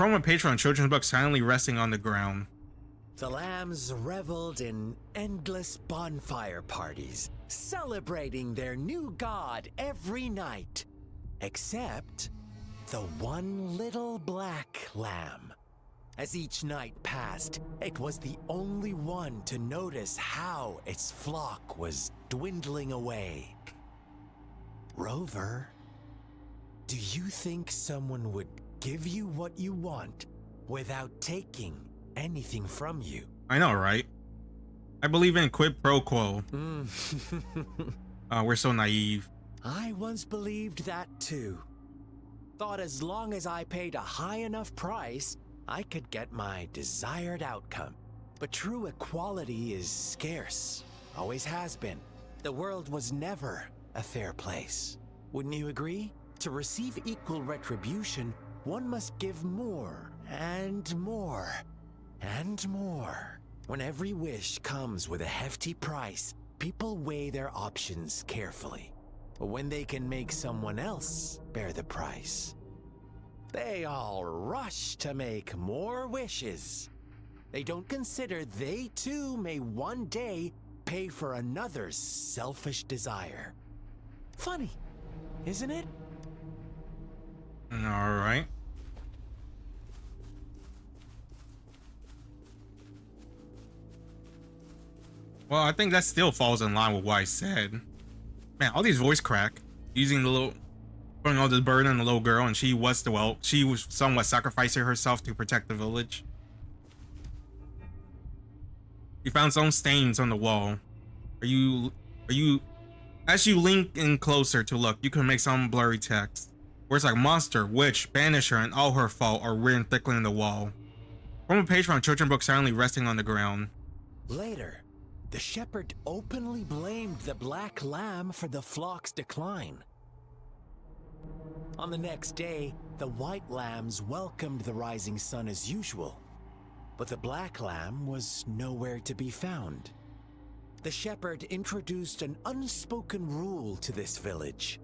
Chroma page from a children's book silently resting on the ground. The lambs reveled in endless bonfire parties, celebrating their new god every night. Except the one little black lamb. As each night passed, it was the only one to notice how its flock was dwindling away. Rover, do you think someone would give you what you want without taking anything from you? I know, right? I believe in quid pro quo. We're so naive. I once believed that too. Thought as long as I paid a high enough price, I could get my desired outcome. But true equality is scarce. Always has been. The world was never a fair place. Wouldn't you agree? To receive equal retribution, one must give more and more and more. When every wish comes with a hefty price, people weigh their options carefully. But when they can make someone else bear the price, they all rush to make more wishes. They don't consider they too may one day pay for another's selfish desire. Funny, isn't it? All right. Well, I think that still falls in line with what I said. Man, all these voice crack using the little, putting all this burden on the little girl, and she was somewhat sacrificing herself to protect the village. You found some stains on the wall. Are you? As you lean in closer to look, you can make some blurry text. Words like monster, witch, banisher, and all her fault are written thickly in the wall. From a page from a children's book silently resting on the ground. Later, the shepherd openly blamed the black lamb for the flock's decline. On the next day, the white lambs welcomed the rising sun as usual, but the black lamb was nowhere to be found. The shepherd introduced an unspoken rule to this village.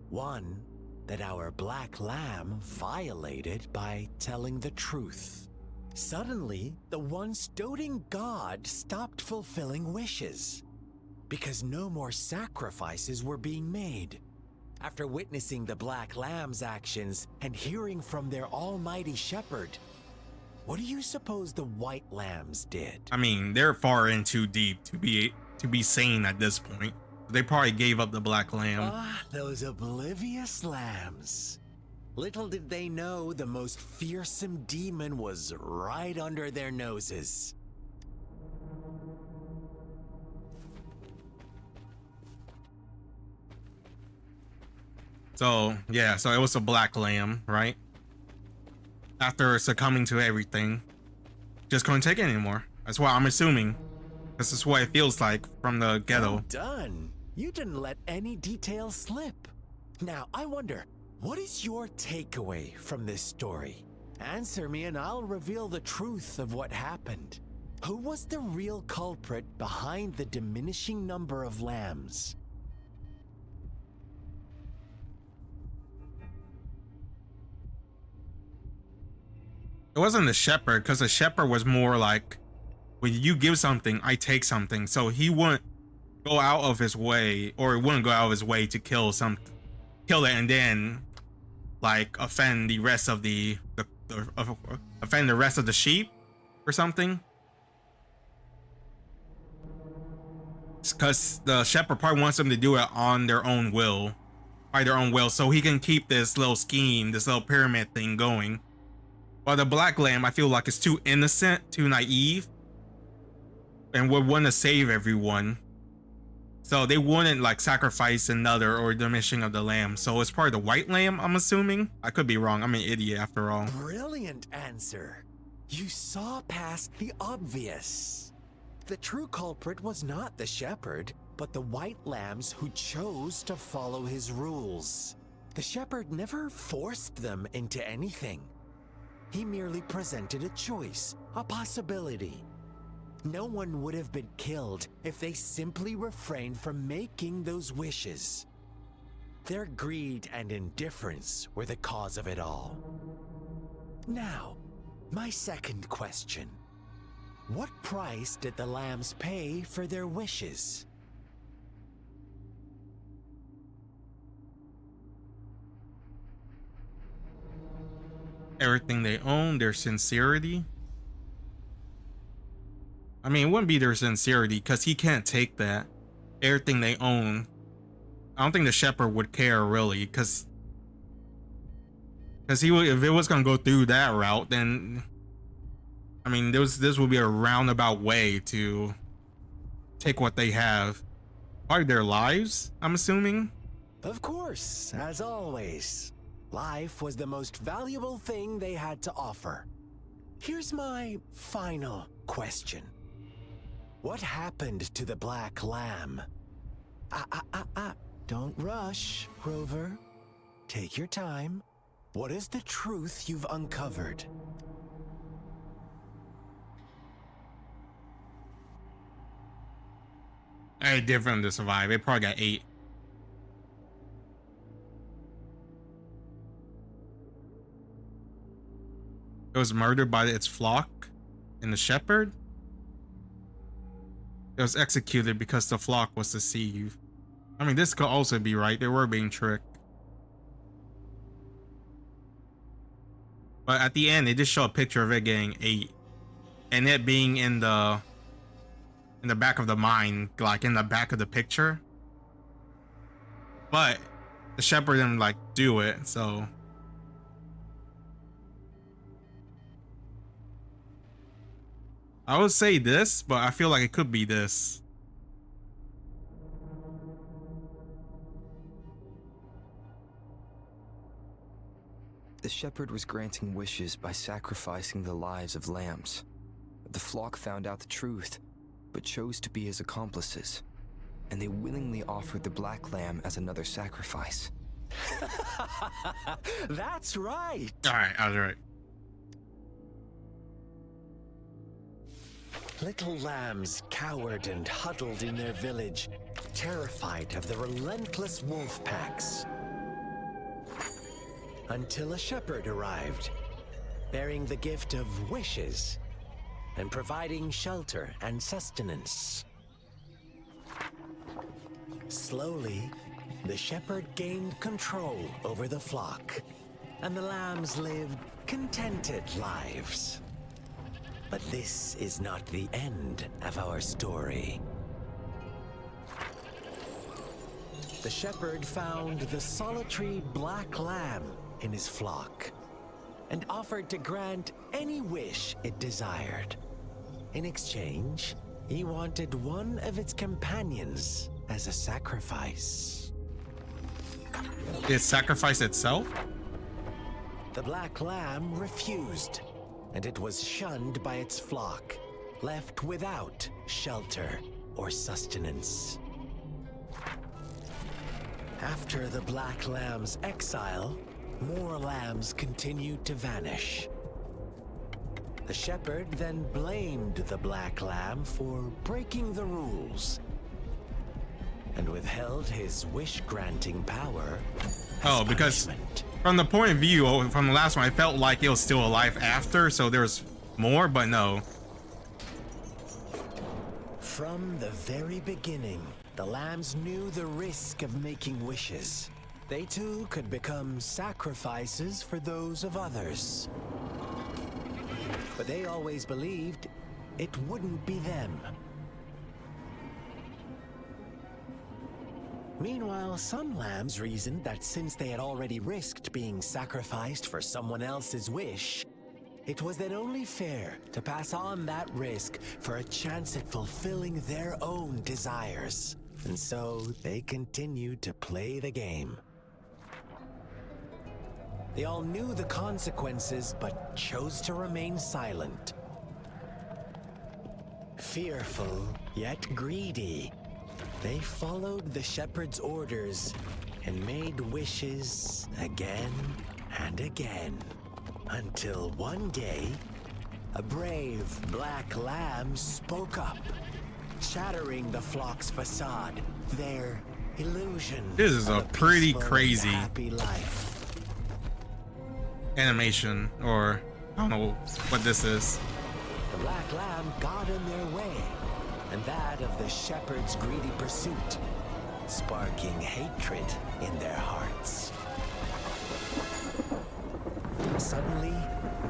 One that our black lamb violated by telling the truth. Suddenly, the once doting god stopped fulfilling wishes because no more sacrifices were being made. After witnessing the black lamb's actions and hearing from their almighty shepherd, what do you suppose the white lambs did? I mean, they're far in too deep to be sane at this point. They probably gave up the black lamb. Ah, those oblivious lambs. Little did they know the most fearsome demon was right under their noses. So, yeah, so it was a black lamb, right? After succumbing to everything, just couldn't take it anymore. That's what I'm assuming. This is what it feels like from the ghetto. Well done. You didn't let any details slip. Now, I wonder, what is your takeaway from this story? Answer me and I'll reveal the truth of what happened. Who was the real culprit behind the diminishing number of lambs? It wasn't the shepherd, because the shepherd was more like, when you give something, I take something. So he wouldn't go out of his way, or he wouldn't go out of his way to kill it and then like offend the rest of the sheep or something. Because the shepherd probably wants them to do it on their own will, by their own will, so he can keep this little scheme, this little pyramid thing going. While the black lamb, I feel like it's too innocent, too naive, and would want to save everyone. So they wouldn't like sacrifice another or diminishing of the lamb. So it's probably the white lamb, I'm assuming. I could be wrong. I'm an idiot after all. Brilliant answer. You saw past the obvious. The true culprit was not the shepherd, but the white lambs who chose to follow his rules. The shepherd never forced them into anything. He merely presented a choice, a possibility. No one would have been killed if they simply refrained from making those wishes. Their greed and indifference were the cause of it all. Now, my second question. What price did the lambs pay for their wishes? Everything they own, their sincerity. I mean, it wouldn't be their sincerity because he can't take that. Everything they own. I don't think the shepherd would care really, because he would, if it was gonna go through that route, then I mean, this would be a roundabout way to take what they have. Probably their lives, I'm assuming. Of course, as always. Life was the most valuable thing they had to offer. Here's my final question. What happened to the black lamb? Don't rush, Rover. Take your time. What is the truth you've uncovered? I did for them to survive. It probably got 8. It was murdered by its flock and the shepherd. It was executed because the flock was deceived. I mean, this could also be right. They were being tricked. But at the end, they just show a picture of it getting 8. And it being in the back of the mine, like in the back of the picture. But the shepherd didn't like do it, so I would say this, but I feel like it could be this. The shepherd was granting wishes by sacrificing the lives of lambs. The flock found out the truth, but chose to be his accomplices, and they willingly offered the black lamb as another sacrifice. That's right. All right, I was right. Little lambs cowered and huddled in their village, terrified of the relentless wolf packs. Until a shepherd arrived, bearing the gift of wishes and providing shelter and sustenance. Slowly, the shepherd gained control over the flock, and the lambs lived contented lives. But this is not the end of our story. The shepherd found the solitary black lamb in his flock and offered to grant any wish it desired. In exchange, he wanted one of its companions as a sacrifice. Did it sacrifice itself? The black lamb refused, and it was shunned by its flock, left without shelter or sustenance. After the black lamb's exile, more lambs continued to vanish. The shepherd then blamed the black lamb for breaking the rules and withheld his wish-granting power. Oh, because from the point of view from the last one, I felt like it was still alive after, so there was more, but no. From the very beginning, the lambs knew the risk of making wishes. They too could become sacrifices for those of others. But they always believed it wouldn't be them. Meanwhile, some lambs reasoned that since they had already risked being sacrificed for someone else's wish, it was then only fair to pass on that risk for a chance at fulfilling their own desires. And so they continued to play the game. They all knew the consequences, but chose to remain silent. Fearful, yet greedy, they followed the shepherd's orders and made wishes again and again. Until one day, a brave black lamb spoke up, shattering the flock's facade, their illusion. This is a of pretty peaceful and crazy happy life. animation or I don't know what this is. The Black Lamb got in their way, and that of the shepherd's greedy pursuit, sparking hatred in their hearts. Suddenly,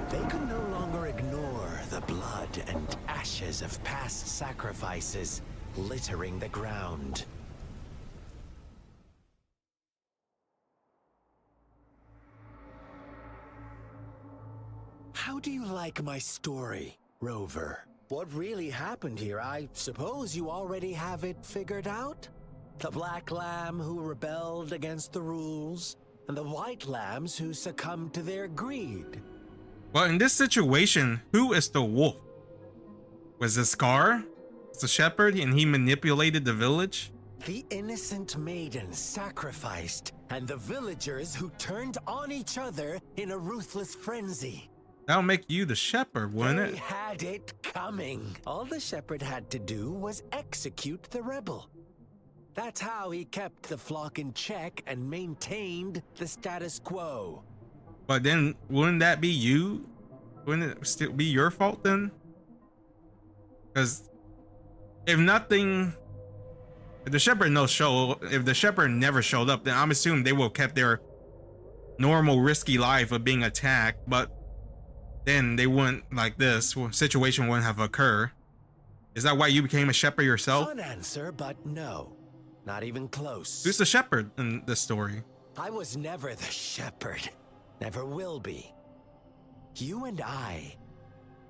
they could no longer ignore the blood and ashes of past sacrifices littering the ground. How do you like my story, Rover? What really happened here? I suppose you already have it figured out? The Black Lamb who rebelled against the rules, and the White Lambs who succumbed to their greed. Well, in this situation, who is the wolf? Was it Scar? It's the shepherd and he manipulated the village? The innocent maiden sacrificed, and the villagers who turned on each other in a ruthless frenzy. That'll make you the shepherd, wouldn't They it? had it coming. All the shepherd had to do was execute the rebel. That's how he kept the flock in check and maintained the status quo. But then, wouldn't that be you? Wouldn't it still be your fault then? Because if nothing, if the shepherd if the shepherd never showed up, then I'm assuming they would have kept their normal risky life of being attacked, but then they wouldn't, like this situation wouldn't have occurred. Is that why you became a shepherd yourself? Fun answer, but no. Not even close. Who's the shepherd in this story? I was never the shepherd. Never will be. You and I,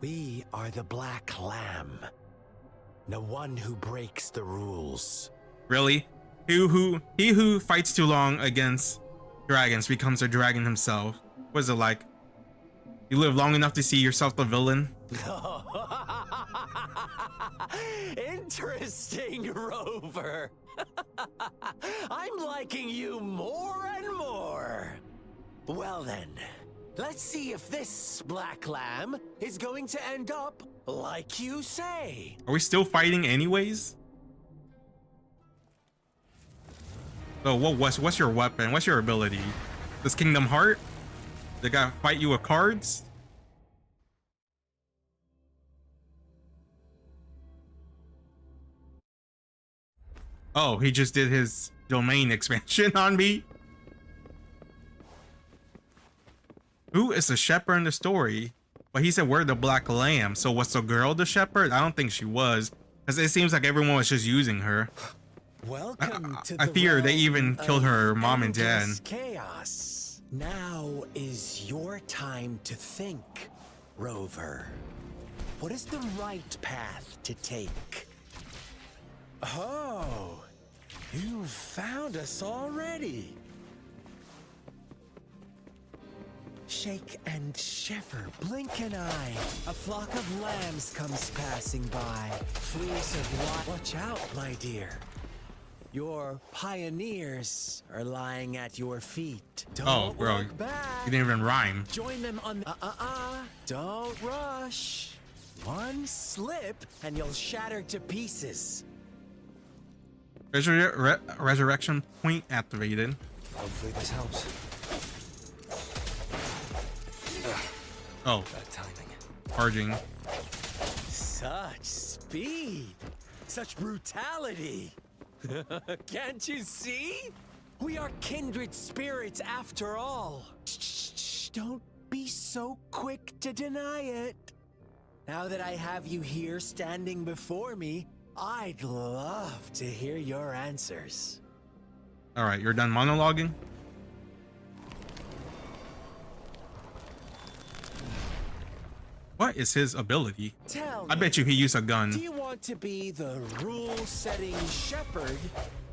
we are the Black Lamb. The one who breaks the rules. Really? He who fights too long against dragons becomes a dragon himself. What is it like? You live long enough to see yourself the villain? Interesting, Rover. I'm liking you more and more. Well then, let's see if this Black Lamb is going to end up like you say. Are we still fighting anyways? So what's your weapon? What's your ability? This Kingdom Heart? They gotta fight you with cards? Oh, he just did his domain expansion on me? Who is the shepherd in the story? But he said we're the Black Lamb. So was the girl the shepherd? I don't think she was. Because it seems like everyone was just using her. Welcome to I the fear they realm even killed her mom and dad. endless chaos. Now is your time to think, Rover. What is the right path to take? Oh, you found us already. Shake and shiver, blink an eye. A flock of lambs comes passing by. Fleece of watch out, my dear. Your pioneers are lying at your feet. Don't bro, look back. you didn't even rhyme. Join them on Don't rush. One slip and you'll shatter to pieces. Resurrection point activated. Hopefully this helps. Oh, Bad timing. charging. Such speed. Such brutality. Can't you see? We are kindred spirits after all. Shh, don't be so quick to deny it. Now that I have you here standing before me, I'd love to hear your answers. All right, you're done monologuing? What is his ability? Tell I me, bet you he used a do gun. you want to be the rule-setting shepherd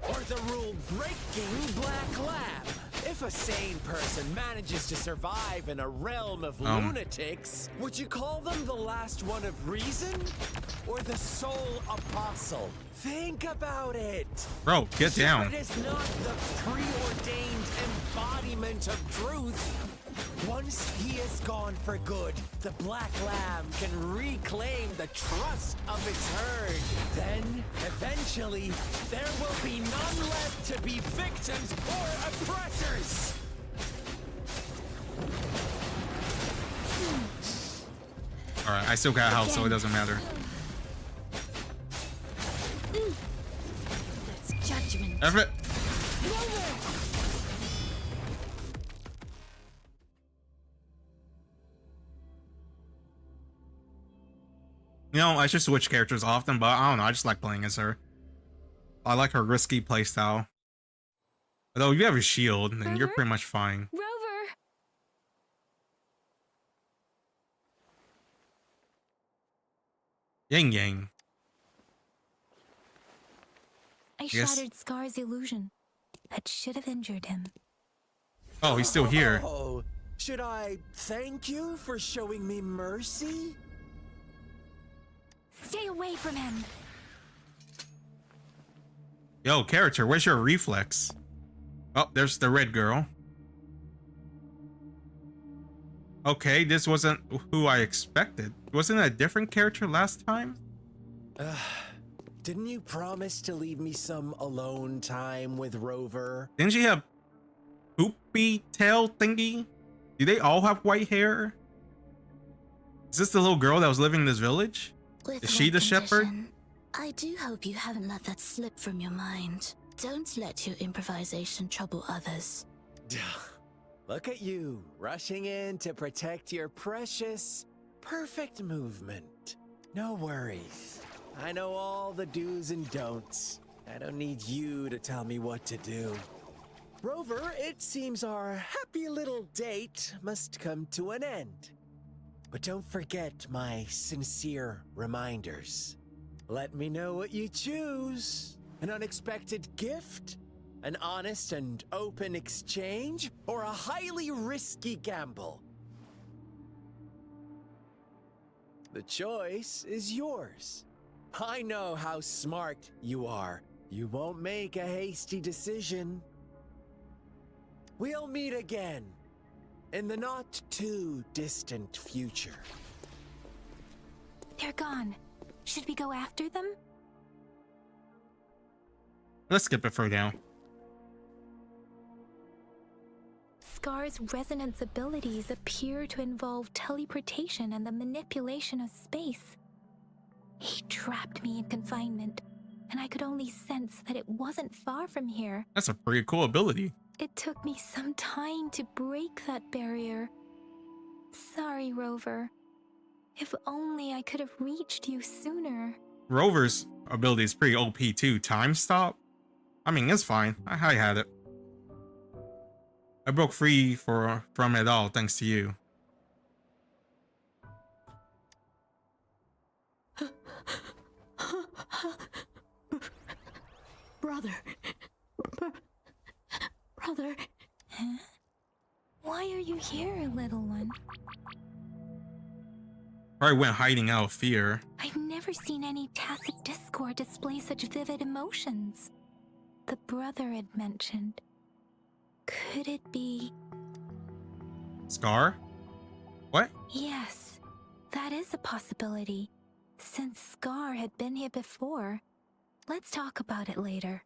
or the rule-breaking Black Lamb? If a sane person manages to survive in a realm of lunatics, would you call them the last one of reason or the sole apostle? Think about it. Bro, get down. Shepherd is not the preordained embodiment of truth. Once he is gone for good, the Black Lamb can reclaim the trust of its herd. Then, eventually, there will be none left to be victims or oppressors. Alright, I still got health, so it doesn't matter. That's judgment. F it. You know, I should switch characters often, but I don't know. I just like playing as her. I like her risky playstyle. Although if you have a shield, then you're pretty much fine. Rover! Yang Yang. I Yes. shattered Scar's illusion. That should have injured him. Oh, he's still here. Oh, should I thank you for showing me mercy? Stay away from him! Yo, character, where's your reflex? Oh, there's the red girl. Okay, this wasn't who I expected. Wasn't it a different character last time? Didn't you promise to leave me some alone time with Rover? Didn't she have poopy tail thingy? Do they all have white hair? Is this the little girl that was living in this village? With Is she one the shepherd? condition. I do hope you haven't let that slip from your mind. Don't let your improvisation trouble others. Look at you, rushing in to protect your precious, perfect movement. No worries. I know all the do's and don'ts. I don't need you to tell me what to do. Rover, it seems our happy little date must come to an end. But don't forget my sincere reminders. Let me know what you choose. An unexpected gift? An honest and open exchange? Or a highly risky gamble? The choice is yours. I know how smart you are. You won't make a hasty decision. We'll meet again in the not too distant future. They're gone. Should we go after them? Let's skip it for now. Scar's resonance abilities appear to involve teleportation and the manipulation of space. He trapped me in confinement, and I could only sense that it wasn't far from here. That's a pretty cool ability. It took me some time to break that barrier. Sorry, Rover. If only I could have reached you sooner. Rover's ability is pretty OP too. Time stop? I mean, it's fine. I had it. I broke free from it all thanks to you. Brother. Brother. Huh? Why are you here, little one? Probably went hiding out of fear. I've never seen any tacit discord display such vivid emotions. The brother had mentioned. Could it be? Scar? What? Yes, that is a possibility. Since Scar had been here before, let's talk about it later.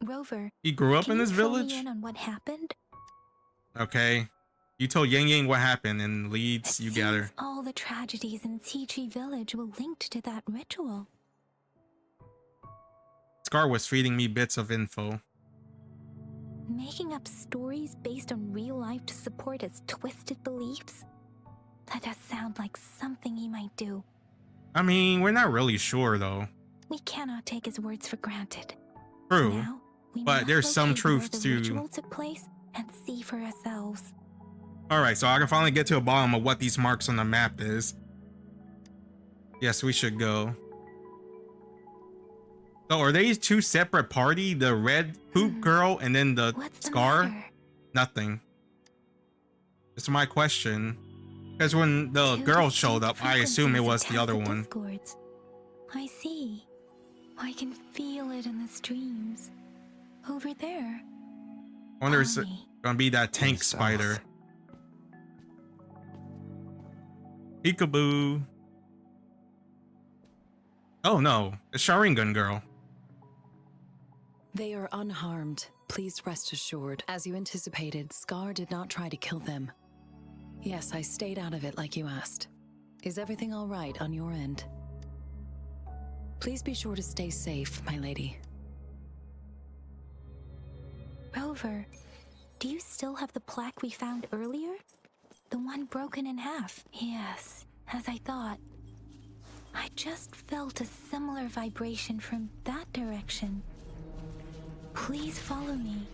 Rover, He grew up in this can you fill village? me in on what happened? Okay. You told Yang Yang what happened and leads you gather. Seems all the tragedies in Tea Tree Village were linked to that ritual. Scar was feeding me bits of info. Making up stories based on real life to support his twisted beliefs? That does sound like something he might do. I mean, we're not really sure though. We cannot take his words for granted. True. Now, we but must there's some locate where truth the to- ritual took place and see for ourselves. Alright, so I can finally get to the bottom of what these marks on the map is. Yes, we should go. So are they two separate party? The red poop girl and then the What's the Scar? matter? Nothing. That's my question. Because when the Two girl distinct showed up, I assume it was frequencies the other attach to one. discords. I see. I can feel it in the streams. Over there. I wonder if it's Mommy. gonna be that tank south. spider. Peekaboo. Oh no, it's Sharingan girl. They are unharmed. Please rest assured. As you anticipated, Scar did not try to kill them. Yes, I stayed out of it like you asked. Is everything all right on your end? Please be sure to stay safe, my lady. Rover, do you still have the plaque we found earlier? The one broken in half? Yes, as I thought. I just felt a similar vibration from that direction. Please follow me.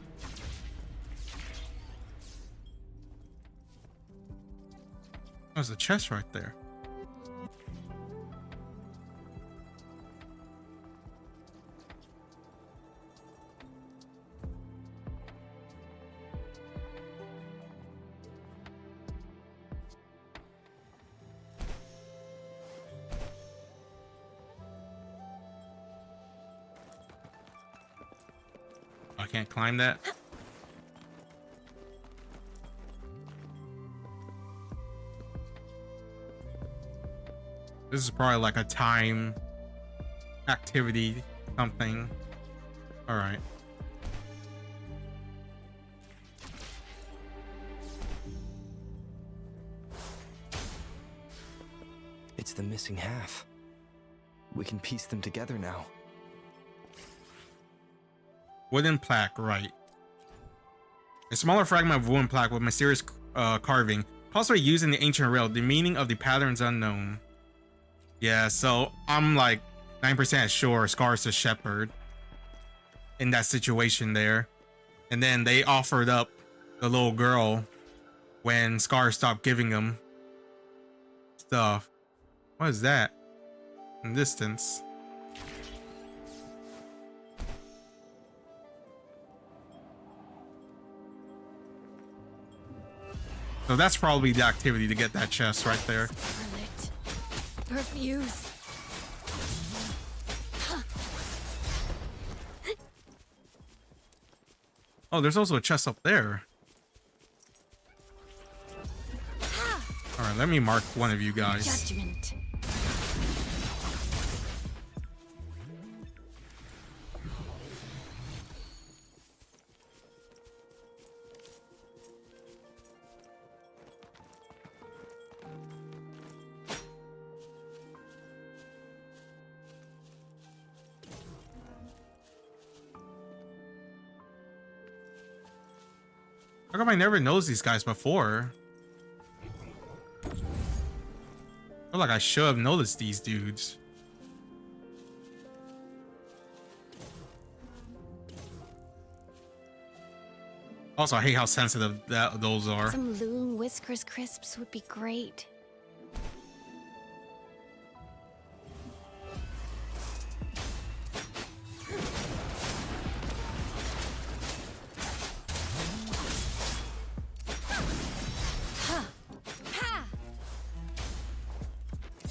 There's a chest right there. I can't climb that. This is probably like a time activity something. All right. It's the missing half. We can piece them together now. Wooden plaque, right. A smaller fragment of wooden plaque with mysterious carving, possibly used in the ancient rail. The meaning of the patterns unknown. Yeah, so I'm like 9% sure Scar's the shepherd in that situation there. And then they offered up the little girl when Scar stopped giving them stuff. What is that? In distance. So that's probably the activity to get that chest right there. Scarlet. Refuse. Oh, there's also a chest up there. All right, let me mark one of you guys. Judgment. How come I never noticed these guys before? I feel like I should have noticed these dudes. Also, I hate how sensitive those are. Some Loon Whiskers crisps would be great.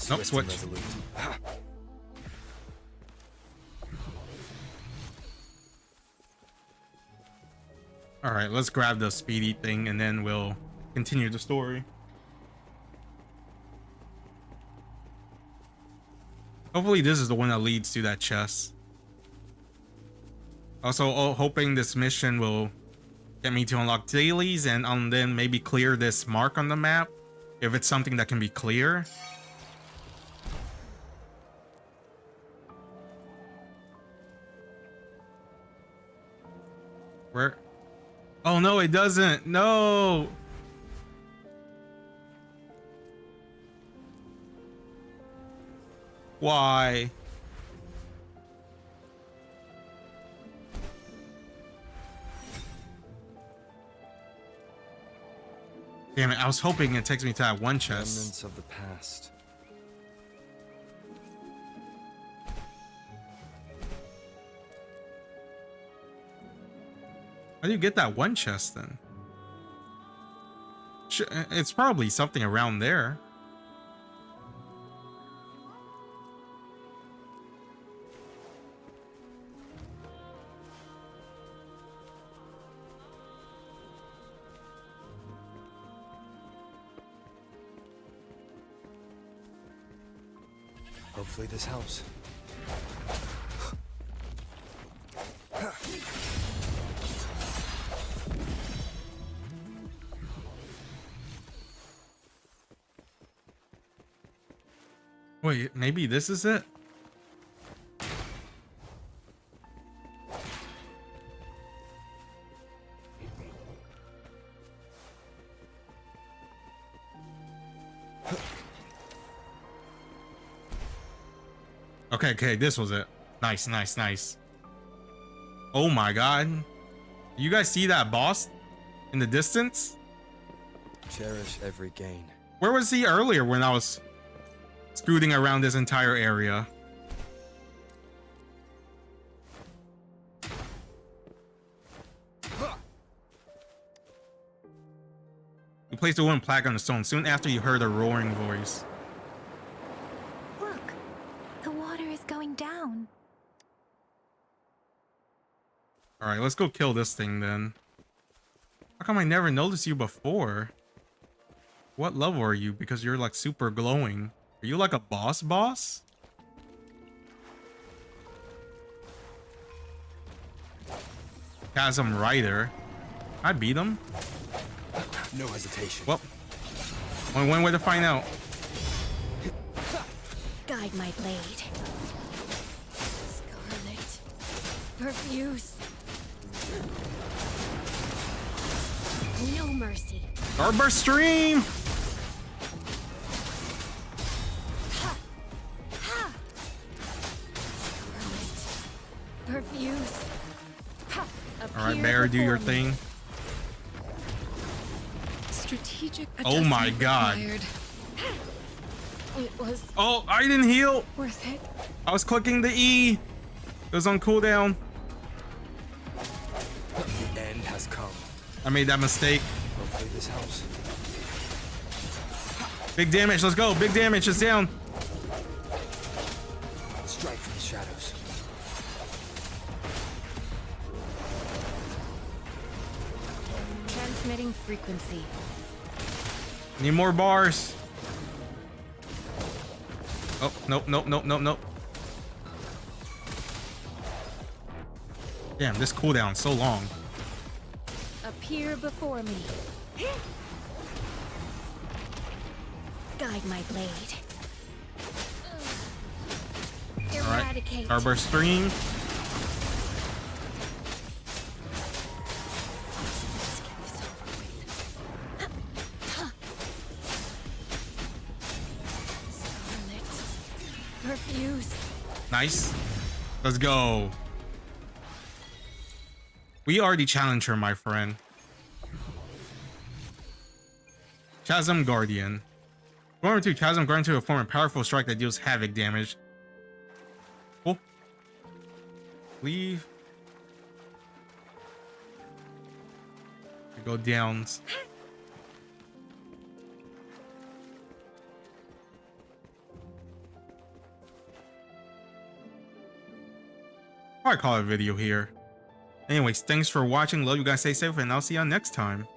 Nope, switch. All right, let's grab the speedy thing and then we'll continue the story. Hopefully this is the one that leads to that chest. Also, hoping this mission will get me to unlock dailies and then maybe clear this mark on the map if it's something that can be clear. Where? Oh no, it doesn't. No. Why? Damn it, I was hoping it takes me to that one chest. Remnants of the past. How do you get that one chest then? It's probably something around there. Hopefully this helps. Wait, maybe this is it? Okay, this was it. Nice, nice, nice. Oh my god. You guys see that boss in the distance? Cherish every gain. Where was he earlier when I was scooting around this entire area? You placed a wooden plaque on the stone soon after you heard a roaring voice. Look, the water is going down. Alright, let's go kill this thing then. How come I never noticed you before? What level are you? Because you're like super glowing. Are you like a boss? Chasm Rider. I beat him. No hesitation. Well, only one way to find out. Guide my blade. Scarlet. Perfuse. No mercy. Starburst stream! Perfuse. Alright, Bear, do your thing. Strategic Oh my adjustment god. required. It was Oh, I didn't heal! worth it. I was clicking the E! It was on cooldown. The end has come. I made that mistake. Hopefully this helps. Big damage, let's go. Big damage, it's down. Strike from the shadows. Transmitting frequency. Need more bars. Oh, nope. Damn, this cooldown's so long. Appear before me. Guide my blade. Alright, Eradicate. Starburst stream. Let's get this over with. Scarlet. Perfuse. Nice. Let's go. We already challenged her, my friend. Chasm Guardian. Going to Chasm Guardian to perform a powerful strike that deals havoc damage. Cool. Leave. We go downs. I'll call it a video here. Anyways, thanks for watching. Love you guys. Stay safe, and I'll see you next time.